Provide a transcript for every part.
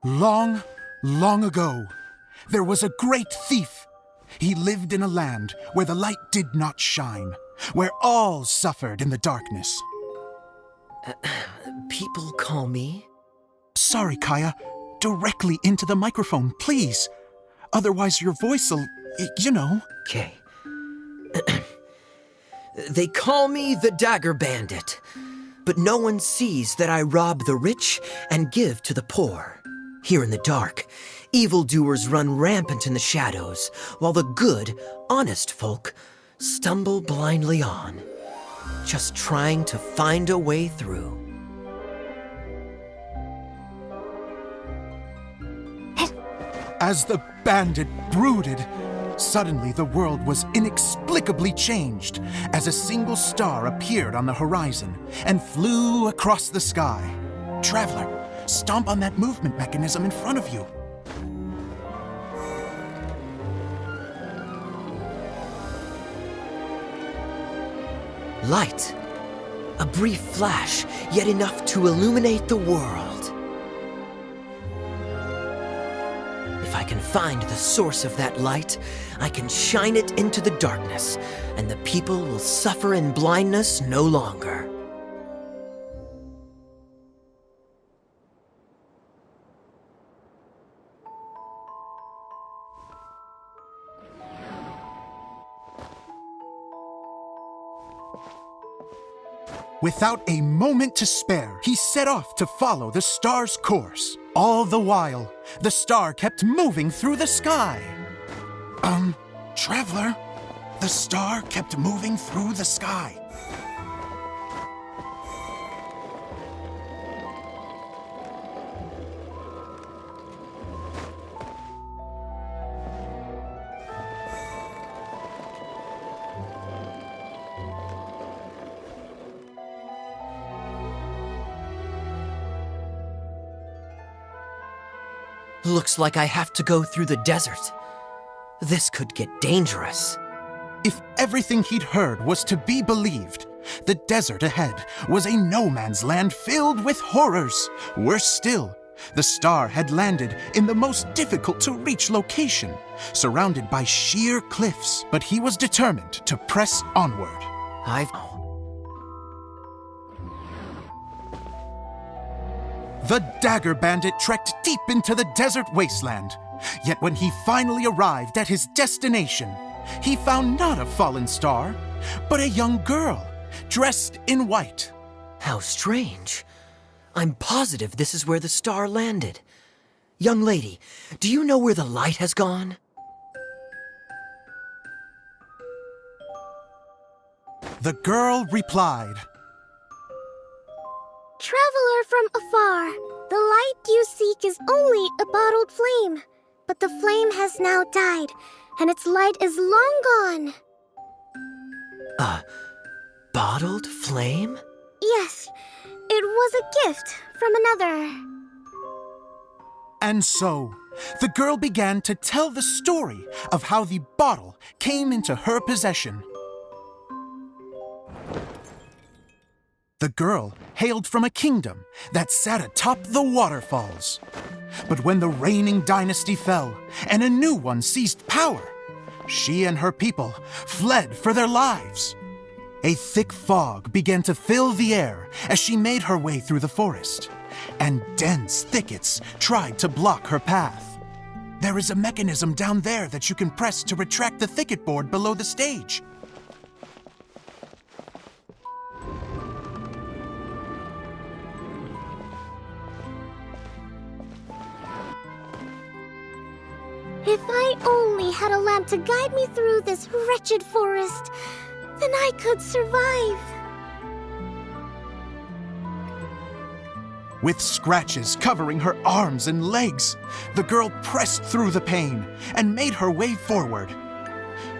Long, long ago, there was a great thief. He lived in a land where the light did not shine, where all suffered in the darkness. People call me? Sorry, Kaya. Directly into the microphone, please. Otherwise your voice'll, you know. Okay. They call me the Dagger Bandit, but no one sees that I rob the rich and give to the poor. Here in the dark, evildoers run rampant in the shadows, while the good, honest folk stumble blindly on, just trying to find a way through. As the bandit brooded, suddenly the world was inexplicably changed as a single star appeared on the horizon and flew across the sky. Traveler, stomp on that movement mechanism in front of you. Light. A brief flash, yet enough to illuminate the world. If I can find the source of that light, I can shine it into the darkness, and the people will suffer in blindness no longer. Without a moment to spare, he set off to follow the star's course. All the while, the star kept moving through the sky. Traveler, the star kept moving through the sky. Looks like I have to go through the desert. This could get dangerous. If everything he'd heard was to be believed, the desert ahead was a no-man's land filled with horrors. Worse still, the star had landed in the most difficult-to-reach location, surrounded by sheer cliffs, but he was determined to press onward. The Dagger Bandit trekked deep into the desert wasteland. Yet when he finally arrived at his destination, he found not a fallen star, but a young girl, dressed in white. How strange. I'm positive this is where the star landed. Young lady, do you know where the light has gone? The girl replied, Traveler from afar, the light you seek is only a bottled flame. But the flame has now died, and its light is long gone. A bottled flame? Yes, it was a gift from another. And so, the girl began to tell the story of how the bottle came into her possession. The girl hailed from a kingdom that sat atop the waterfalls. But when the reigning dynasty fell and a new one seized power, she and her people fled for their lives. A thick fog began to fill the air as she made her way through the forest, and dense thickets tried to block her path. There is a mechanism down there that you can press to retract the thicket board below the stage. If I only had a lamp to guide me through this wretched forest, then I could survive. With scratches covering her arms and legs, the girl pressed through the pain and made her way forward.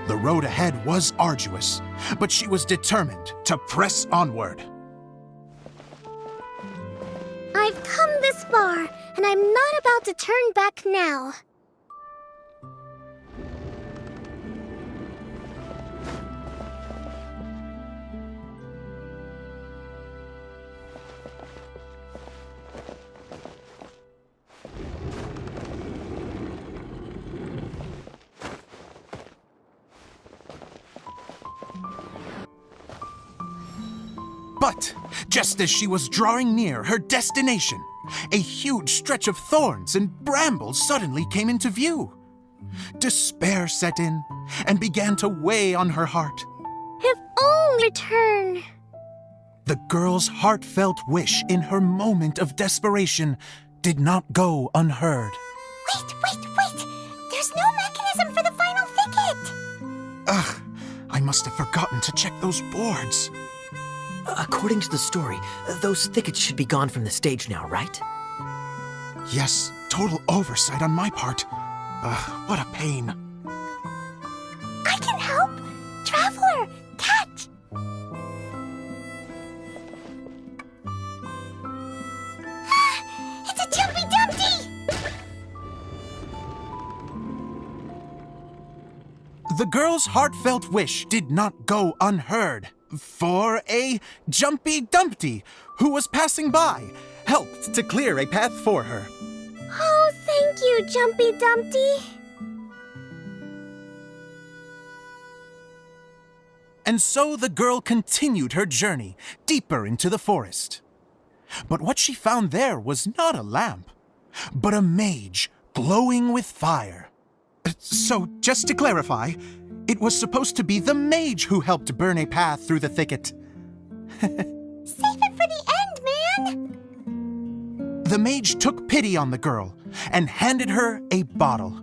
The road ahead was arduous, but she was determined to press onward. I've come this far, and I'm not about to turn back now. But just as she was drawing near her destination, a huge stretch of thorns and brambles suddenly came into view. Despair set in and began to weigh on her heart. If only return. The girl's heartfelt wish in her moment of desperation did not go unheard. Wait! There's no mechanism for the final thicket! Ugh, I must have forgotten to check those boards. According to the story, those thickets should be gone from the stage now, right? Yes, total oversight on my part. Ugh, what a pain. I can help! Traveler, catch! It's a Jumpy Dumpty! The girl's heartfelt wish did not go unheard, for a Jumpy Dumpty who was passing by helped to clear a path for her. Oh, thank you, Jumpy Dumpty. And so the girl continued her journey deeper into the forest. But what she found there was not a lamp, but a mage glowing with fire. So, just to clarify, it was supposed to be the mage who helped burn a path through the thicket. Save it for the end, man! The mage took pity on the girl and handed her a bottle.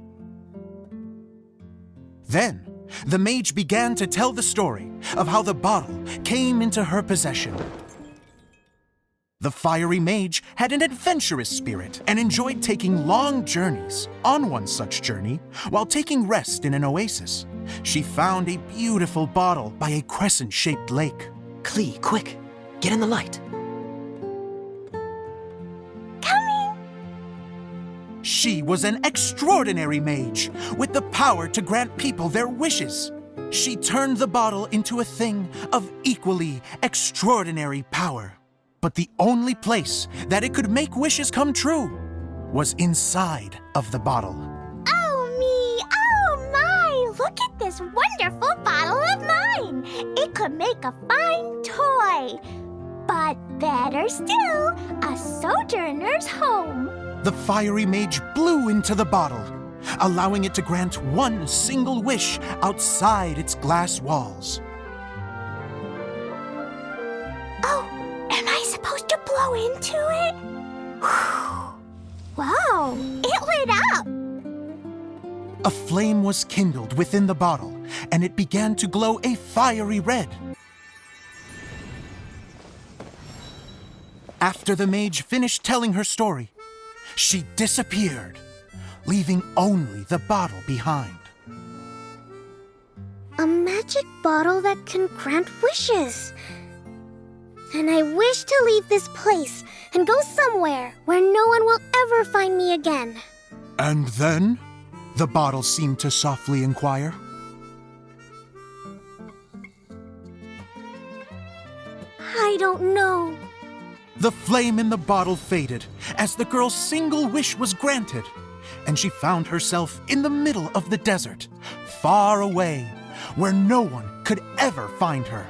Then, the mage began to tell the story of how the bottle came into her possession. The fiery mage had an adventurous spirit and enjoyed taking long journeys. On one such journey, while taking rest in an oasis, she found a beautiful bottle by a crescent-shaped lake. Klee, quick, get in the light. Coming! She was an extraordinary mage with the power to grant people their wishes. She turned the bottle into a thing of equally extraordinary power. But the only place that it could make wishes come true was inside of the bottle. Oh me! Oh my! Look at this wonderful bottle of mine! It could make a fine toy! But better still, a sojourner's home! The fiery mage blew into the bottle, allowing it to grant one single wish outside its glass walls. Oh, am I supposed to blow into it? Wow, it lit up! A flame was kindled within the bottle, and it began to glow a fiery red. After the mage finished telling her story, she disappeared, leaving only the bottle behind. A magic bottle that can grant wishes. And I wish to leave this place and go somewhere where no one will ever find me again. And then? The bottle seemed to softly inquire. I don't know. The flame in the bottle faded as the girl's single wish was granted, and she found herself in the middle of the desert, far away, where no one could ever find her.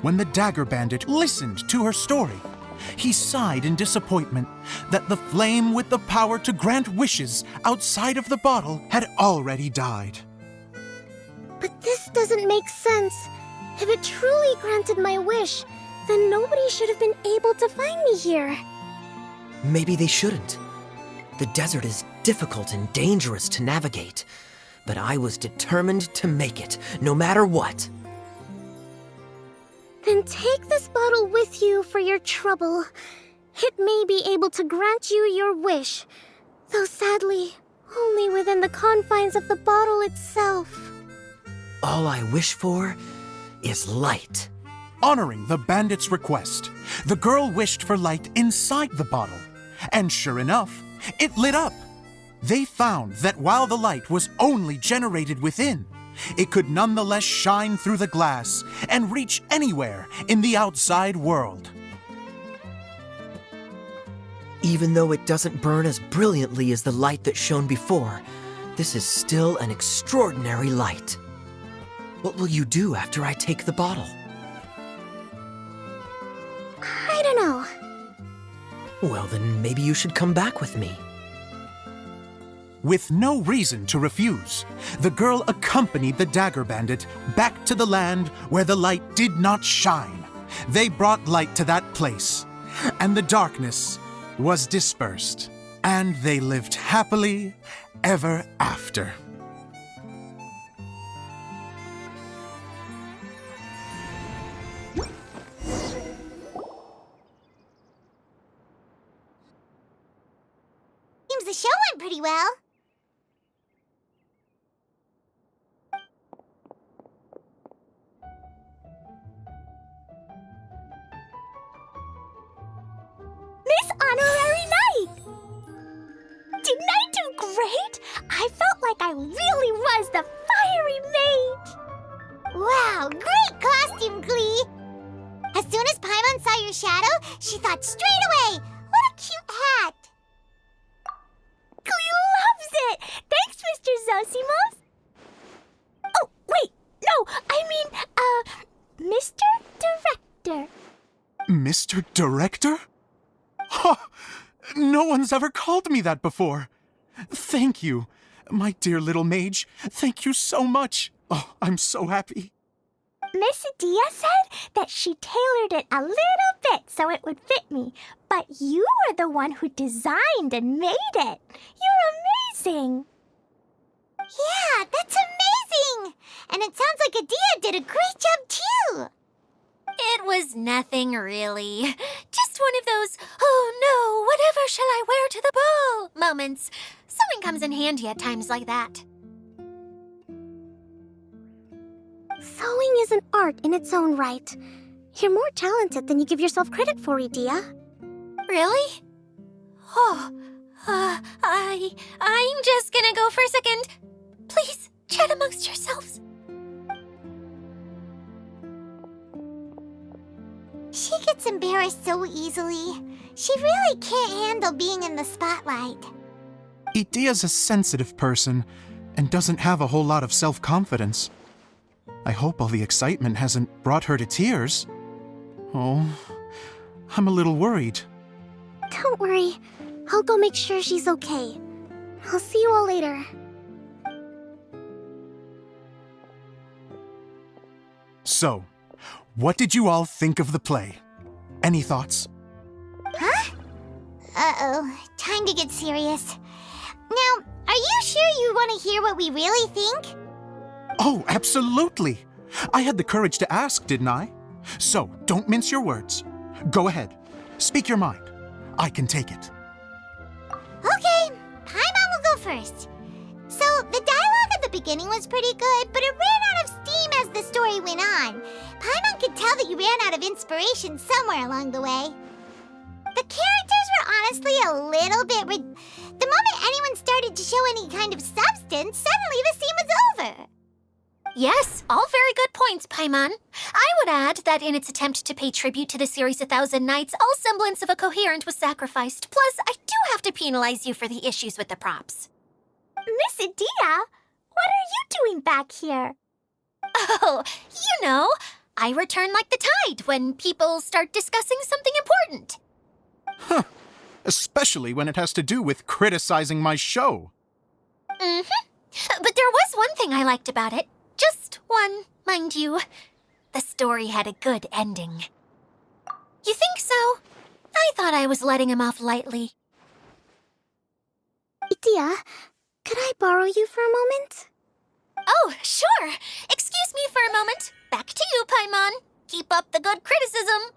When the Dagger Bandit listened to her story, he sighed in disappointment that the flame with the power to grant wishes outside of the bottle had already died. But this doesn't make sense. If it truly granted my wish, then nobody should have been able to find me here. Maybe they shouldn't. The desert is difficult and dangerous to navigate, but I was determined to make it, no matter what. Then take this bottle with you for your trouble. It may be able to grant you your wish, though sadly, only within the confines of the bottle itself. All I wish for is light. Honoring the bandit's request, the girl wished for light inside the bottle, and sure enough, it lit up. They found that while the light was only generated within, it could nonetheless shine through the glass and reach anywhere in the outside world. Even though it doesn't burn as brilliantly as the light that shone before, this is still an extraordinary light. What will you do after I take the bottle? I don't know. Well, then maybe you should come back with me. With no reason to refuse, the girl accompanied the Dagger Bandit back to the land where the light did not shine. They brought light to that place, and the darkness was dispersed, and they lived happily ever after. Seems the show went pretty well. Miss Honorary Knight! Didn't I do great? I felt like I really was the fiery mage. Wow, great costume, Glee! As soon as Paimon saw your shadow, she thought straight away, what a cute hat! Glee loves it! Thanks, Mr. Zosimos! Oh, wait, no, I mean, Mr. Director. Mr. Director? Huh, no one's ever called me that before. Thank you, my dear little mage. Thank you so much. Oh, I'm so happy. Miss Adia said that she tailored it a little bit so it would fit me, but you were the one who designed and made it. You're amazing. Yeah, that's amazing. And it sounds like Adia did a great job too. It was nothing really. Just one of those, oh no, whatever shall I wear to the ball moments. Sewing comes in handy at times like that. Sewing is an art in its own right. You're more talented than you give yourself credit for, Adia. Really? Oh, I'm just gonna go for a second. Please, chat amongst yourselves. She gets embarrassed so easily. She really can't handle being in the spotlight. Idia's a sensitive person and doesn't have a whole lot of self-confidence. I hope all the excitement hasn't brought her to tears. Oh, I'm a little worried. Don't worry. I'll go make sure she's okay. I'll see you all later. So, what did you all think of the play? Any thoughts? Huh? Uh-oh. Time to get serious. Now, are you sure you want to hear what we really think? Oh, absolutely. I had the courage to ask, didn't I? So, don't mince your words. Go ahead. Speak your mind. I can take it. Okay, Paimon will go first. So, the dialogue at the beginning was pretty good, but it ran out of steam as the story went on. Paimon could tell that you ran out of inspiration somewhere along the way. The characters were honestly a little bit... The moment anyone started to show any kind of substance, suddenly the scene was over. Yes, all very good points, Paimon. I would add that in its attempt to pay tribute to the series 1,000 Nights, all semblance of a coherent was sacrificed. Plus, I do have to penalize you for the issues with the props. Miss Adia, what are you doing back here? Oh, you know, I return like the tide when people start discussing something important. Huh. Especially when it has to do with criticizing my show. Mm-hmm. But there was one thing I liked about it. Just one, mind you. The story had a good ending. You think so? I thought I was letting him off lightly. Adia, could I borrow you for a moment? Oh, sure. Excuse me for a moment. Back to you, Paimon. Keep up the good criticism.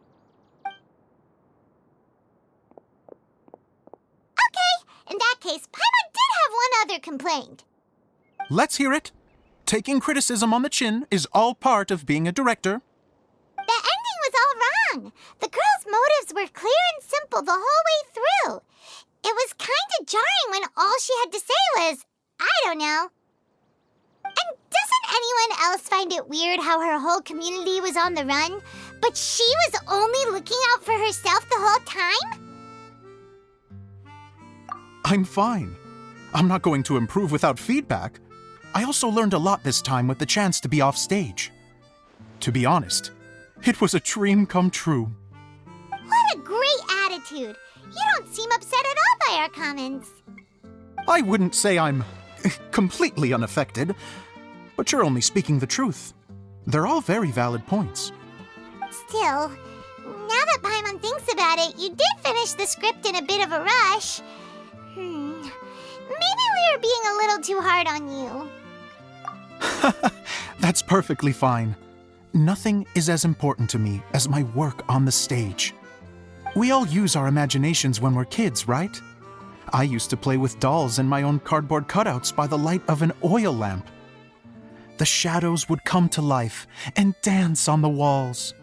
Okay, in that case, Paimon did have one other complaint. Let's hear it. Taking criticism on the chin is all part of being a director. The ending was all wrong. The girl's motives were clear and simple the whole way through. It was kind of jarring when all she had to say was, I don't know. And doesn't anyone else find it weird how her whole community was on the run, but she was only looking out for herself the whole time? I'm fine. I'm not going to improve without feedback. I also learned a lot this time with the chance to be off stage. To be honest, it was a dream come true. What a great attitude! You don't seem upset at all by our comments. I wouldn't say I'm completely unaffected, but you're only speaking the truth. They're all very valid points. Still, now that Paimon thinks about it, you did finish the script in a bit of a rush. Maybe we were being a little too hard on you. That's perfectly fine. Nothing is as important to me as my work on the stage. We all use our imaginations when we're kids, right? I used to play with dolls and my own cardboard cutouts by the light of an oil lamp. The shadows would come to life and dance on the walls.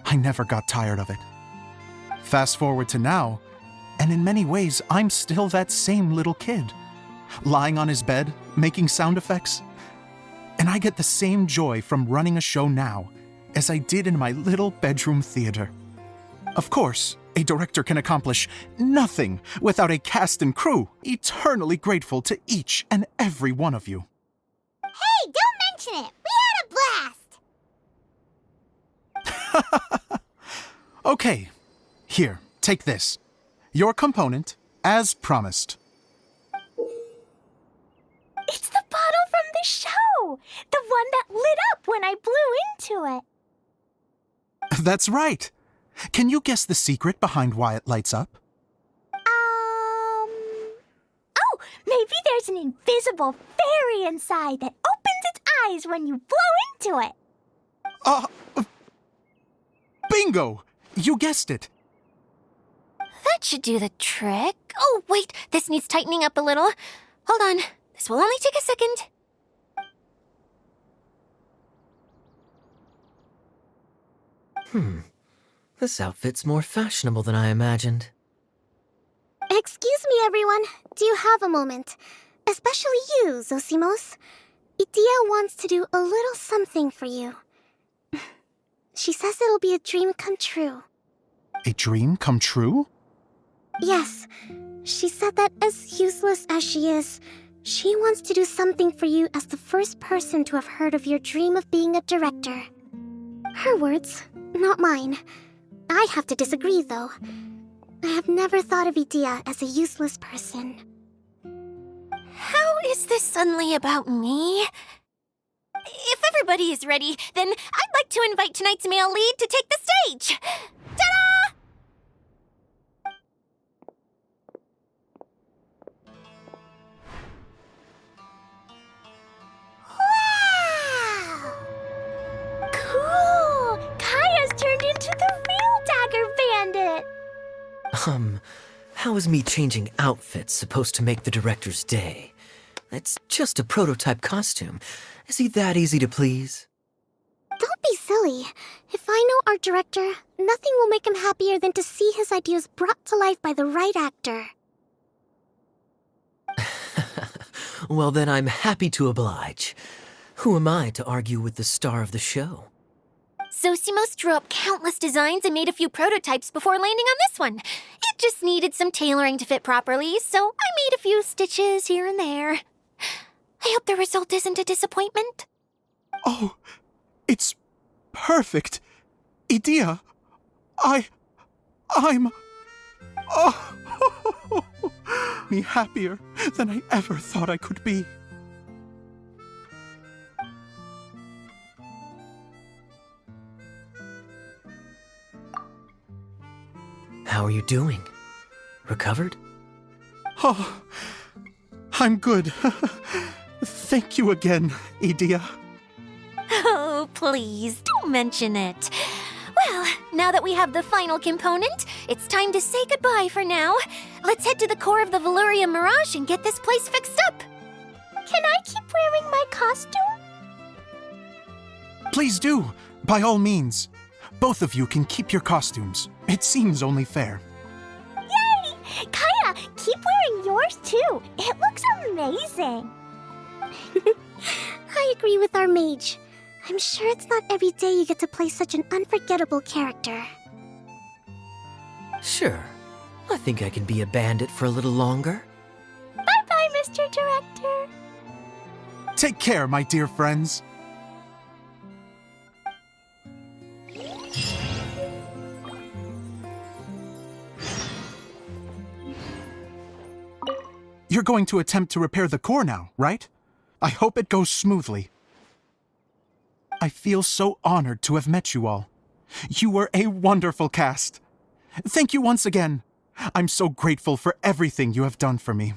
I never got tired of it. Fast forward to now, and in many ways, I'm still that same little kid, lying on his bed, making sound effects. And I get the same joy from running a show now as I did in my little bedroom theater. Of course, a director can accomplish nothing without a cast and crew eternally grateful to each and every one of you. Hey, don't mention it! We had a blast! Okay, here, take this. Your component, as promised. It's the bottle from the show! The one that lit up when I blew into it. That's right. Can you guess the secret behind why it lights up? Oh, maybe there's an invisible fairy inside that opens its eyes when you blow into it. Bingo! You guessed it. That should do the trick. Oh, wait, this needs tightening up a little. Hold on, this will only take a second. This outfit's more fashionable than I imagined. Excuse me, everyone. Do you have a moment? Especially you, Zosimos. Idia wants to do a little something for you. She says it'll be a dream come true. A dream come true? Yes. She said that as useless as she is, she wants to do something for you as the first person to have heard of your dream of being a director. Her words, not mine. I'd have to disagree, though. I have never thought of Idia as a useless person. How is this suddenly about me? If everybody is ready, then I'd like to invite tonight's male lead to take the stage. Ta-da! Wow! Cool! Kaya's turned into the real Dagger Bandit! How is me changing outfits supposed to make the director's day? It's just a prototype costume. Is he that easy to please? Don't be silly. If I know our director, nothing will make him happier than to see his ideas brought to life by the right actor. Well, then I'm happy to oblige. Who am I to argue with the star of the show? Zosimos drew up countless designs and made a few prototypes before landing on this one. It just needed some tailoring to fit properly, so I made a few stitches here and there. I hope the result isn't a disappointment. Oh, it's perfect. Idia, I'm... Oh, me happier than I ever thought I could be. How are you doing? Recovered? Oh, I'm good. Thank you again, Idia. Oh, please, don't mention it. Well, now that we have the final component, it's time to say goodbye for now. Let's head to the core of the Valyria Mirage and get this place fixed up. Can I keep wearing my costume? Please do, by all means. Both of you can keep your costumes. It seems only fair. Yay! Kaya, keep wearing yours too. It looks amazing. I agree with our mage. I'm sure it's not every day you get to play such an unforgettable character. Sure. I think I can be a bandit for a little longer. Take care, my dear friends. You're going to attempt to repair the core now, right? I hope it goes smoothly. I feel so honored to have met you all. You were a wonderful cast. Thank you once again. I'm so grateful for everything you have done for me.